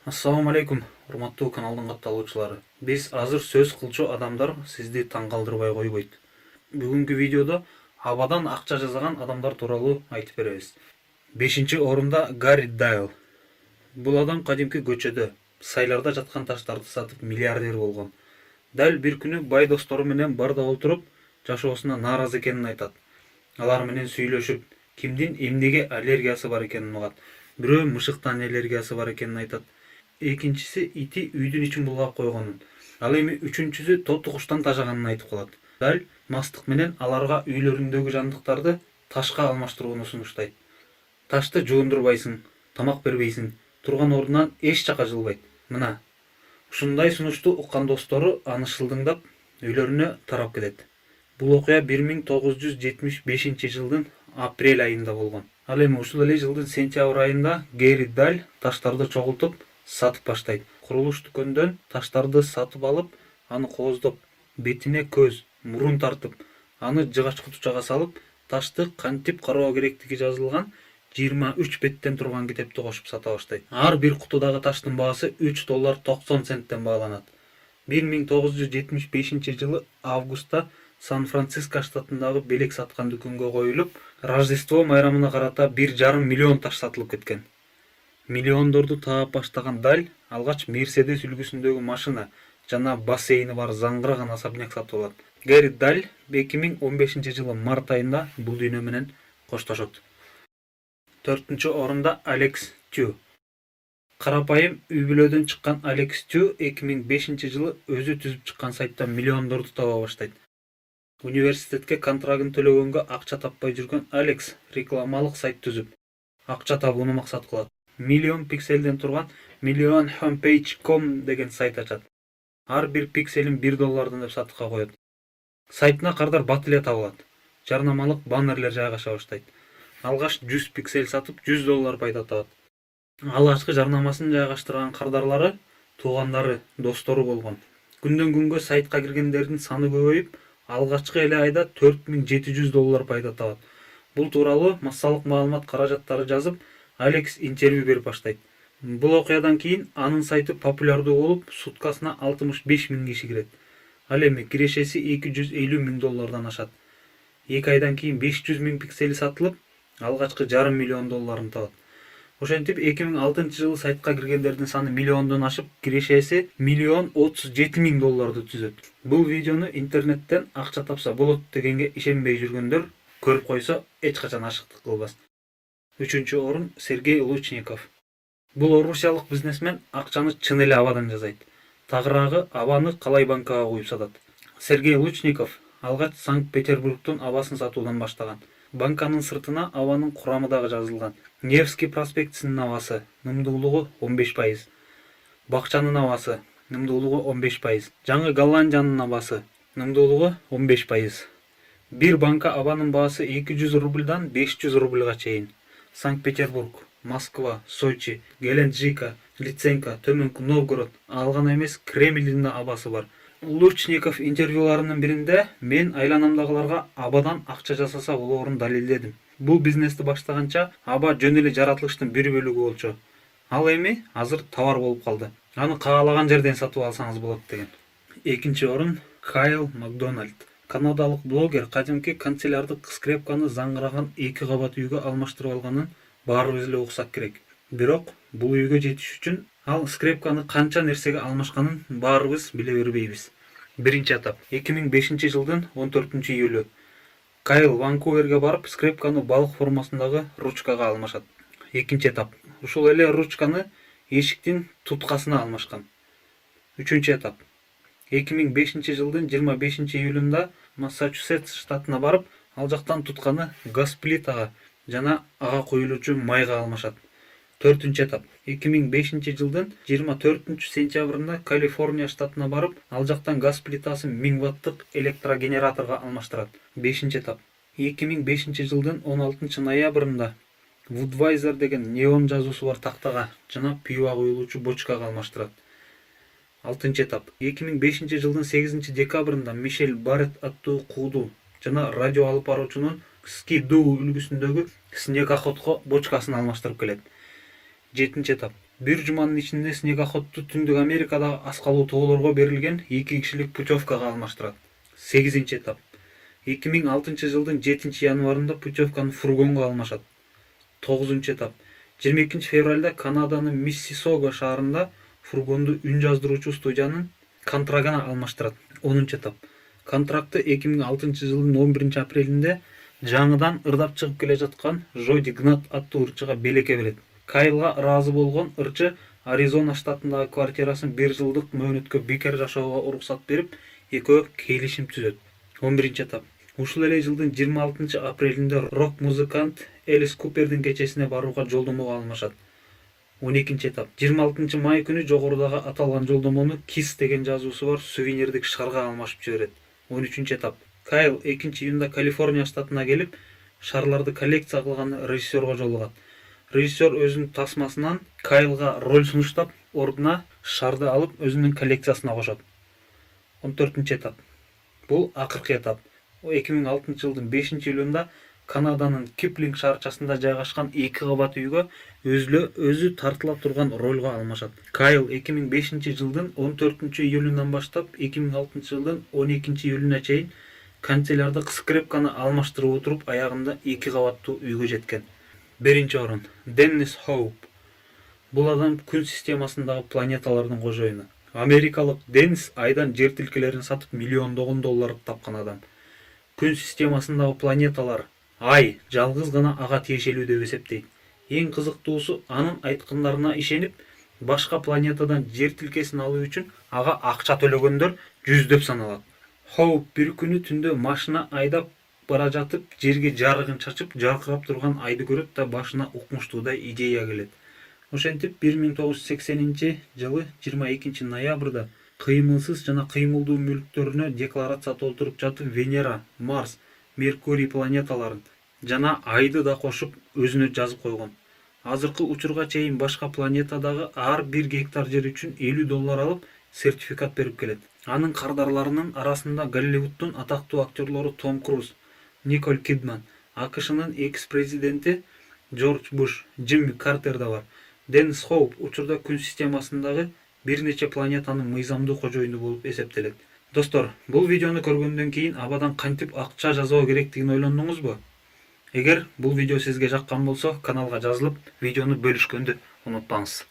Ассаламу алейкум, урматтуу каналдын катталуучулары. Биз азыр сөз кылчу адамдар сизди таң калтырбай койбойт. Бүгүнкү видеодо абадан акча жасаган адамдар тууралуу айтып беребиз. 5-орунда Гарри Дайл. Бул адам кадимки көчөдө сайларда жаткан таштарды сатып миллиардер болгон. Дал бир күнү бай достору менен барда отуруп, жашоосуна нааразы экенин айтат. Алар менен сүйлөшүп, кимдин эмнеге аллергиясы бар экенин угат. Бирөө мышыктан аллергиясы бар экенин айтат. Экинчиси ити үйдүн ичин булгап койгонун. Ал эми үчүнчүсү тоту куштан тажаганын айтып калат. Дал мастык менен аларга үйлөрүндөгү жандыктарды ташка алмаштырууну сунуштайт. Ташты жуундурбайсың, тамак бербейсиң, турган ордунан эч жака жылбайт. Мына ушундай сунушту уккан достору аны шылдыңдап үйлөрүнө тарап кетет. Бул окуя 1975-жылдын апрель айында болгон. Ал эми ушул эле жылдын сентябрь айында Гэри Даль таштарды чогултуп сатып баштайт. Курулуш дүкөндөн таштарды сатып алып, аны кооздоп, бетине көз, мурун тартып, аны жыгач кутучага салып, ташты кантип кароо керектиги жазылган 23 беттен турган китепти кошуп сата баштайт. Ар бир кутудагы таштын баасы $3.90 бааланат. 1975-жылы августта Сан-Франциско штатындагы белек саткан дүкөнгө коюлуп, Рождество майрамына карата 1,5 миллион таш сатылып кеткен. Миллиондорду таап баштаган Даль алгач Мерседес үлгүсүндөгү машина жана бассейни бар заңгыраган особняк сатып алат. Гэри Даль 2015-жылы март айында бул дүйнө менен коштошот. 4-орунда Алекс Тю. Карапайым үй бүлөдөн чыккан Алекс Тю 2005-жылы өзү түзүп чыккан сайттан миллиондорду таба баштайт. Университетке контрагын төлөгөнгө акча таппай жүргөн Алекс рекламалык сайт түзүп, акча табууну максат кылат. Миллион пикселден турган millionhomepage.com деген сайт ачат. Ар бир пикселин $1 деп сатыкка коет. Сайтына кардар бат эле табылат. Жарнамалык баннерлер жайгаша баштайт. Алгаш 100 пиксель сатып $100 пайда табат. Алгачкы жарнамасын жайгаштырган кардарлары туугандары, достору болгон. Күндөн күнгө сайтка киргендердин саны көбөйүп, алгачкы эле айда $4700 пайда табат. Бул тууралуу массалык маалымат каражаттары жазып, Алекс интервью берип баштайт. Бул окуядан кийин анын сайты популярдуу болуп, суткасына 65 000 киши кирет. Ал эми кирешеси $250 000 ашат. 2 айдан кийин 500 000 пиксели сатылып, алгачкы $500 000 табат. Ошентип 2006-жылы сайтка киргендердин саны миллиондон ашып, кирешеси $1,37 000 түзөт. Бул видеону интернеттен акча тапса болот дегенге ишенбей жүргөндөр көрүп койсо эч качан ашыктык кылбас. 3-орун Сергей Лучников. Бул орусиялык бизнесмен акчаны чын эле абадан жасайт. Тагыраагы абаны калай банкага куюп сатат. Сергей Лучников алгач Санкт-Петербургдун абасын сатуудан баштаган. Банканын сыртына абанын курамы дагы жазылган. Невский проспектисинин абасы, нымдуулугу 15%. Бакчанын абасы, нымдуулугу 15%. Жаңы Голландиянын абасы, нымдуулугу 15%. Бир банка абанын баасы 200 рубльдан 500 рубльга чейин. Санкт-Петербург, Москва, Сочи, Геленджика, Лиценко, Төмөнкү Новгород, ал гана эмес Кремльдин да абасы бар. Лучников интервьюларынын биринде мен айланамдагыларга абадан акча жасаса болоорун далилдедим. Бул бизнести баштаганча аба жөн эле жаратылыштын бир бөлүгү болчу. Ал эми азыр товар болуп калды. Аны каалаган жерден сатып алсаңыз болот деген. 2-орун Кайл Макдональд. Канадалык блогер кадимки канцелярдык скрепканы заңгыраган 2 кабат үйгө алмаштырып алганын баарыбыз эле уксак керек. Бирок бул үйгө жетиш үчүн ал скрепканы канча нерсеге алмашканын баарыбыз биле бербейбиз. Биринчи этап 2005-жылдын 14-июлү. Кайл Ванкуверге барып, скрепканы балык формасындагы ручкага алмашат. Экинчи этап. Ушул эле ручканы эшиктин туткасына алмашкан. 3-этап. 2005-жылдын 25-июлунда Массачусетс штатына барып, ал жактан тутканы газ плитага жана ага куюлуучу майга алмашат. 4-этап. 2005-жылдын 24-сентябрында Калифорния штатына барып, ал жактан газ плитасын 1000 ваттык электрогенераторго алмаштырат. 5-этап. 2005-жылдын 16-ноябрында Woodweiser деген неон жазуусу бар тактага жана пиво куюлуучу бочкага алмаштырат. 6-этап. 2005-жылдын 8-декабрында Мишель Барретт аттуу кууду жана радио алып баруучунун Ski-Doo үлгүсүндөгү снегоходко бочкасын алмаштырып келет. 7-этап. бир жуманын ичинде снегоходду Түндүк Америкадагы аскалуу тоолорго берилген 2 кишилик путевкага алмаштырат. 8-этап. 2006 жылдын 7 январында путевканы фургонго алмашат. 9-этап. 22 февралда Канаданын Миссисога шаарында фургонду үн жаздыруучу студиянын контрагына алмаштырат. 10-этап. Контракты 2006 жылдын 11 апрелинде жаңыдан ырдап чыгып келе жаткан Жоди Гнат аттуу ырчыга белекке берет. Кайлга ыраазы болгон ырчы Аризона штатындагы квартирасын 1 жылдык мөөнөткө бекер жашоого уруксат берип, экөө келишим түзөт. 11-этап. Ушул эле жылдын 26 апрелинде рок-музыкант Элис Купердин кечесине барууга жолдомого алмашат. 12-этап. 26 май күнү жогорудагы аталган жолдомону Kiss деген жазуусу бар сувенирдик шарга алмашып жиберет. 13-этап. Кайл 2-июнда Калифорния штатына келип, шарларды коллекция кылган режиссерго жолугат. Режиссер өзүнүн тасмасынан Кайлга роль сунуштап, ордуна шарды алып өзүнүн коллекциясына кошот. 14-этап. Бул акыркы этап. 2006 жылдын 5-июлунда Канаданын Киплинг шаарчасында жайгашкан 2 кабат үйгө өзү тартыла турган ролго алмашат. Кайл 2005 жылдын 14 июлунан баштап 2006 жылдын 12 июлуна чейин канцелярдык скрепканы алмаштырып отуруп аягында 2 кабаттуу үйгө жеткен. 1-орун. Деннис Хоуп. Бул адам күн системасындагы планеталардын кожоюну. Америкалык Деннис айдан жер тилкелерин сатып миллиондогон доллар тапкан адам. Күн системасындагы планеталар Ай жалгыз гана ага тиешелүү деп эсептейт. Эң кызыктуусу, анын айткандарына ишенип, башка планетадан жер тилкесин алуу үчүн ага акча төлөгөндөр жүздөп саналат. Хоуп бир күнү түндө машина айдап бара жатып, жерге жарыгын чачып, жаркырап турган айды көрөт да башына укмуштуудай идея келет. Ошентип 1980 жылы 22 ноябрда кыймылсыз жана кыймылдуу мүлктөрүнө декларация толтуруп жатып, Венера, Марс, Меркурий планеталарын жана айды да кошуп өзүнө жазып койгон. Азыркы учурга чейин башка планетадагы ар 1 гектар жер үчүн $50 алып, сертификат берип келет. Анын кардарларынын арасында Голливуддун атактуу актерлору Том Круз, Николь Кидман, АКШнын экс-президенти Джордж Буш, Джимми Картер да бар. Деннис Хоуп учурда күн системасындагы бир нече планетанын мыйзамдуу кожоюну болуп эсептелет. Достор, бул видеону көргөндөн кийин абадан кантип акча жазуу керектигин ойлондуңузбу? Эгер бул видео сизге жаккан болсо, каналга жазылып, видеону бөлүшкөндү унутпаңыз.